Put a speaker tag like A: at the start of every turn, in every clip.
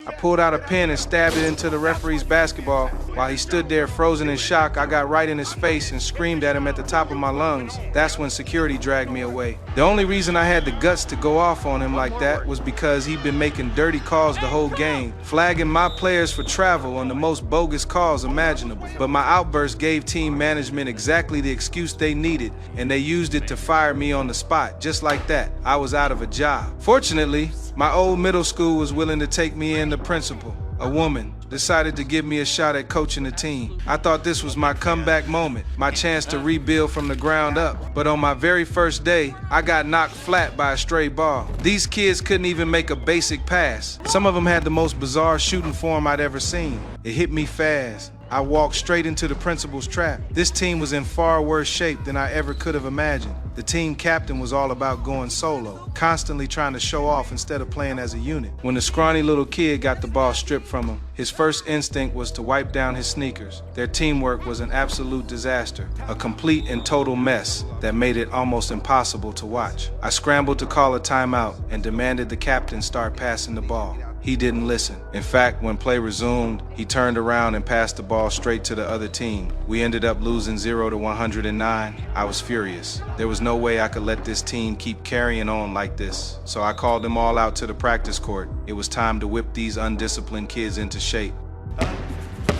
A: I pulled out a pen and stabbed it into the referee's basketball. While he stood there frozen in shock, I got right in his face and screamed at him at the top of my lungs. That's when security dragged me away. The only reason I had the guts to go off on him like that was because he'd been making dirty calls the whole game, flagging my players for travel on the most bogus calls imaginable. But my outburst gave team management exactly the excuse they needed, and they used it to fire me on the spot. Just like that, I was out of a job. Fortunately, my old middle school was willing to take me in. The principal, a woman, decided to give me a shot at coaching the team. I thought this was my comeback moment, my chance to rebuild from the ground up. But on my very first day, I got knocked flat by a stray ball. These kids couldn't even make a basic pass. Some of them had the most bizarre shooting form I'd ever seen. It hit me fast. I walked straight into the principal's trap. This team was in far worse shape than I ever could have imagined. The team captain was all about going solo, constantly trying to show off instead of playing as a unit. When the scrawny little kid got the ball stripped from him, his first instinct was to wipe down his sneakers. Their teamwork was an absolute disaster, a complete and total mess that made it almost impossible to watch. I scrambled to call a timeout and demanded the captain start passing the ball. He didn't listen. In fact, when play resumed, he turned around and passed the ball straight to the other team. We ended up losing 0-109. I was furious. There was no way I could let this team keep carrying on like this. So I called them all out to the practice court. It was time to whip these undisciplined kids into shape.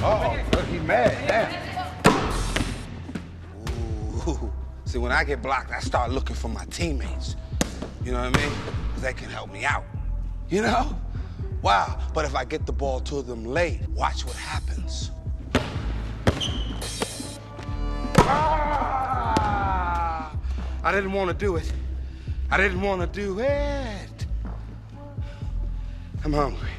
B: Oh, look, he mad now. Ooh. See, when I get blocked, I start looking for my teammates. You know what I mean? Because they can help me out. You know? Wow, but if I get the ball to them late, watch what happens. Ah! I didn't want to do it. I didn't want to do it. I'm hungry.